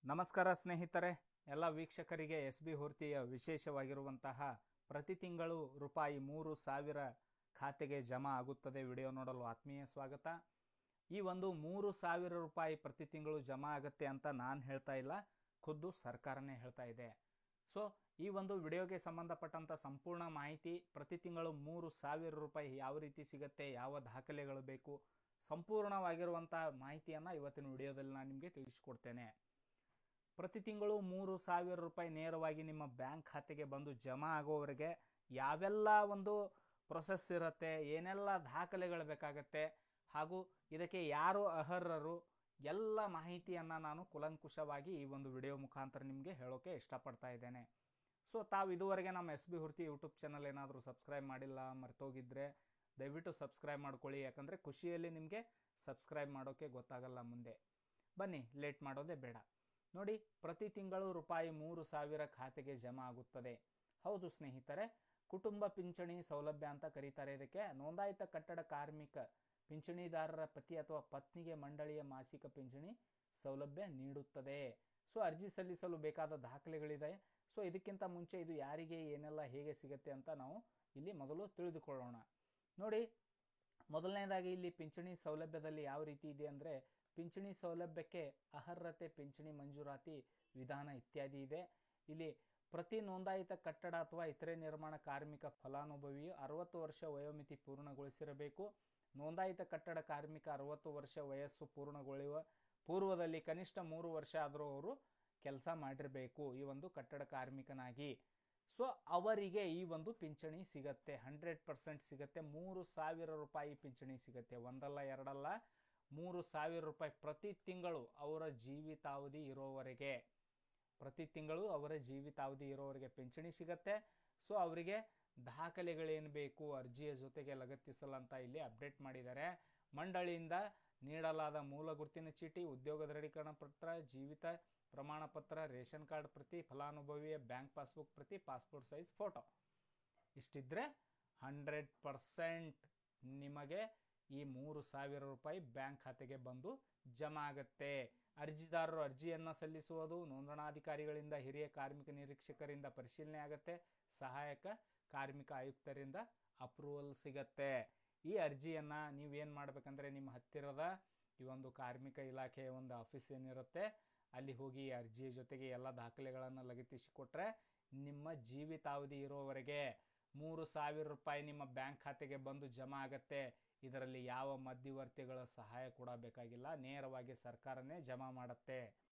ನಮಸ್ಕಾರ ಸ್ನೇಹಿತರೆ, ಎಲ್ಲ ವೀಕ್ಷಕರಿಗೆ ಎಸ್ ಬಿ ಹೊರ್ತಿಯ ವಿಶೇಷವಾಗಿರುವಂತಹ ಪ್ರತಿ ತಿಂಗಳು ರೂಪಾಯಿ 3,000 ಖಾತೆಗೆ ಜಮಾ ಆಗುತ್ತದೆ ವಿಡಿಯೋ ನೋಡಲು ಆತ್ಮೀಯ ಸ್ವಾಗತ. ಈ ಒಂದು 3,000 ರೂಪಾಯಿ ಪ್ರತಿ ತಿಂಗಳು ಜಮಾ ಆಗುತ್ತೆ ಅಂತ ನಾನು ಹೇಳ್ತಾ ಇಲ್ಲ, ಖುದ್ದು ಸರ್ಕಾರನೇ ಹೇಳ್ತಾ ಇದೆ. ಸೊ ಈ ಒಂದು ವಿಡಿಯೋಗೆ ಸಂಬಂಧಪಟ್ಟಂತ ಸಂಪೂರ್ಣ ಮಾಹಿತಿ, ಪ್ರತಿ ತಿಂಗಳು 3,000 ರೂಪಾಯಿ ಯಾವ ರೀತಿ ಸಿಗುತ್ತೆ, ಯಾವ ದಾಖಲೆಗಳು ಬೇಕು, ಸಂಪೂರ್ಣವಾಗಿರುವಂತಹ ಮಾಹಿತಿಯನ್ನು ಇವತ್ತಿನ ವಿಡಿಯೋದಲ್ಲಿ ನಾನು ನಿಮಗೆ ತಿಳಿಸಿಕೊಡ್ತೇನೆ. ಪ್ರತಿ ತಿಂಗಳು 3,000 ರೂಪಾಯಿ ನೇರವಾಗಿ ನಿಮ್ಮ ಬ್ಯಾಂಕ್ ಖಾತೆಗೆ ಬಂದು ಜಮಾ ಆಗೋವರೆಗೆ ಯಾವೆಲ್ಲ ಒಂದು ಪ್ರೊಸೆಸ್ ಇರುತ್ತೆ, ಏನೆಲ್ಲ ದಾಖಲೆಗಳು ಬೇಕಾಗತ್ತೆ, ಹಾಗೂ ಇದಕ್ಕೆ ಯಾರು ಅರ್ಹರು, ಎಲ್ಲ ಮಾಹಿತಿಯನ್ನು ನಾನು ಕೂಲಂಕುಷವಾಗಿ ಈ ಒಂದು ವಿಡಿಯೋ ಮುಖಾಂತರ ನಿಮಗೆ ಹೇಳೋಕೆ ಇಷ್ಟಪಡ್ತಾ ಇದ್ದೇನೆ. ಸೊ ತಾವು ಇದುವರೆಗೆ ನಮ್ಮ ಎಸ್ ಬಿ ಹೊರ್ತಿ ಯೂಟ್ಯೂಬ್ ಚಾನಲ್ ಏನಾದರೂ ಸಬ್ಸ್ಕ್ರೈಬ್ ಮಾಡಿಲ್ಲ, ಮರ್ತೋಗಿದ್ರೆ ದಯವಿಟ್ಟು ಸಬ್ಸ್ಕ್ರೈಬ್ ಮಾಡ್ಕೊಳ್ಳಿ. ಯಾಕಂದರೆ ಖುಷಿಯಲ್ಲಿ ನಿಮಗೆ ಸಬ್ಸ್ಕ್ರೈಬ್ ಮಾಡೋಕ್ಕೆ ಗೊತ್ತಾಗಲ್ಲ ಮುಂದೆ. ಬನ್ನಿ, ಲೇಟ್ ಮಾಡೋದೇ ಬೇಡ. ನೋಡಿ, ಪ್ರತಿ ತಿಂಗಳು ರೂಪಾಯಿ 3,000 ಖಾತೆಗೆ ಜಮಾ ಆಗುತ್ತದೆ. ಹೌದು ಸ್ನೇಹಿತರೆ, ಕುಟುಂಬ ಪಿಂಚಣಿ ಸೌಲಭ್ಯ ಅಂತ ಕರೀತಾರೆ ಇದಕ್ಕೆ. ನೋಂದಾಯಿತ ಕಟ್ಟಡ ಕಾರ್ಮಿಕ ಪಿಂಚಣಿದಾರರ ಪತಿ ಅಥವಾ ಪತ್ನಿಗೆ ಮಂಡಳಿಯ ಮಾಸಿಕ ಪಿಂಚಣಿ ಸೌಲಭ್ಯ ನೀಡುತ್ತದೆ. ಸೊ ಅರ್ಜಿ ಸಲ್ಲಿಸಲು ಬೇಕಾದ ದಾಖಲೆಗಳಿದೆ. ಸೊ ಇದಕ್ಕಿಂತ ಮುಂಚೆ ಇದು ಯಾರಿಗೆ ಏನೆಲ್ಲ ಹೇಗೆ ಸಿಗುತ್ತೆ ಅಂತ ನಾವು ಇಲ್ಲಿ ಮೊದಲು ತಿಳಿದುಕೊಳ್ಳೋಣ. ನೋಡಿ, ಮೊದಲನೇದಾಗಿ ಇಲ್ಲಿ ಪಿಂಚಣಿ ಸೌಲಭ್ಯದಲ್ಲಿ ಯಾವ ರೀತಿ ಇದೆ ಅಂದರೆ, ಪಿಂಚಣಿ ಸೌಲಭ್ಯಕ್ಕೆ ಅರ್ಹತೆ, ಪಿಂಚಣಿ ಮಂಜೂರಾತಿ ವಿಧಾನ ಇತ್ಯಾದಿ ಇದೆ. ಇಲ್ಲಿ ಪ್ರತಿ ನೋಂದಾಯಿತ ಕಟ್ಟಡ ಅಥವಾ ಇತರೆ ನಿರ್ಮಾಣ ಕಾರ್ಮಿಕ ಫಲಾನುಭವಿಯು 60 ವರ್ಷ ವಯೋಮಿತಿ ಪೂರ್ಣಗೊಳಿಸಿರಬೇಕು. ನೋಂದಾಯಿತ ಕಟ್ಟಡ ಕಾರ್ಮಿಕ 60 ವರ್ಷ ವಯಸ್ಸು ಪೂರ್ಣಗೊಳ್ಳುವ ಪೂರ್ವದಲ್ಲಿ ಕನಿಷ್ಠ 3 ವರ್ಷ ಆದರೂ ಅವರು ಕೆಲಸ ಮಾಡಿರಬೇಕು ಈ ಒಂದು ಕಟ್ಟಡ ಕಾರ್ಮಿಕನಾಗಿ. ಸೊ ಅವರಿಗೆ ಈ ಒಂದು ಪಿಂಚಣಿ ಸಿಗತ್ತೆ, 100% ಸಿಗತ್ತೆ. 3,000 ರೂಪಾಯಿ ಪಿಂಚಣಿ ಸಿಗತ್ತೆ. ಒಂದಲ್ಲ ಎರಡಲ್ಲ, 3,000 ರೂಪಾಯಿ ಪ್ರತಿ ತಿಂಗಳು ಅವರ ಜೀವಿತಾವಧಿ ಇರೋವರೆಗೆ, ಪ್ರತಿ ತಿಂಗಳು ಅವರ ಜೀವಿತಾವಧಿ ಇರೋವರೆಗೆ ಪಿಂಚಣಿ ಸಿಗತ್ತೆ. ಸೊ ಅವರಿಗೆ ದಾಖಲೆಗಳೇನು ಬೇಕು, ಅರ್ಜಿಯ ಜೊತೆಗೆ ಲಗತ್ತಿಸಲಂತ ಇಲ್ಲಿ ಅಪ್ಡೇಟ್ ಮಾಡಿದ್ದಾರೆ. ಮಂಡಳಿಯಿಂದ ನೀಡಲಾದ ಮೂಲ ಗುರುತಿನ ಚೀಟಿ, ಉದ್ಯೋಗ ದೃಢೀಕರಣ ಪತ್ರ, ಜೀವಿತ ಪ್ರಮಾಣ ಪತ್ರ, ರೇಷನ್ ಕಾರ್ಡ್ ಪ್ರತಿ, ಫಲಾನುಭವಿಯ ಬ್ಯಾಂಕ್ ಪಾಸ್ಬುಕ್ ಪ್ರತಿ, ಪಾಸ್ಪೋರ್ಟ್ ಸೈಜ್ ಫೋಟೋ ಇಷ್ಟಿದ್ರೆ 100% ನಿಮಗೆ ಈ 3,000 ರೂಪಾಯಿ ಬ್ಯಾಂಕ್ ಖಾತೆಗೆ ಬಂದು ಜಮಾ ಆಗುತ್ತೆ. ಅರ್ಜಿದಾರರು ಅರ್ಜಿಯನ್ನು ಸಲ್ಲಿಸುವುದು ನೋಂದಣಾಧಿಕಾರಿಗಳಿಂದ, ಹಿರಿಯ ಕಾರ್ಮಿಕ ನಿರೀಕ್ಷಕರಿಂದ ಪರಿಶೀಲನೆ ಆಗುತ್ತೆ, ಸಹಾಯಕ ಕಾರ್ಮಿಕ ಆಯುಕ್ತರಿಂದ ಅಪ್ರೂವಲ್ ಸಿಗತ್ತೆ. ಈ ಅರ್ಜಿಯನ್ನು ನೀವೇನು ಮಾಡಬೇಕಂದ್ರೆ, ನಿಮ್ಮ ಹತ್ತಿರದ ಈ ಒಂದು ಕಾರ್ಮಿಕ ಇಲಾಖೆಯ ಒಂದು ಆಫೀಸ್ ಏನಿರುತ್ತೆ ಅಲ್ಲಿ ಹೋಗಿ ಅರ್ಜಿಯ ಜೊತೆಗೆ ಎಲ್ಲ ದಾಖಲೆಗಳನ್ನು ಲಗತ್ತಿಸಿಕೊಟ್ರೆ ನಿಮ್ಮ ಜೀವಿತಾವಧಿ ಇರೋವರೆಗೆ 3,000 ರೂಪಾಯಿ ನಿಮ್ಮ ಬ್ಯಾಂಕ್ ಖಾತೆಗೆ ಬಂದು ಜಮಾ ಆಗತ್ತೆ. ಇದರಲ್ಲಿ ಯಾವ ಮಧ್ಯವರ್ತಿಗಳ ಸಹಾಯ ಕೂಡ ಬೇಕಾಗಿಲ್ಲ, ನೇರವಾಗಿ ಸರ್ಕಾರನೇ ಜಮಾ ಮಾಡುತ್ತೆ.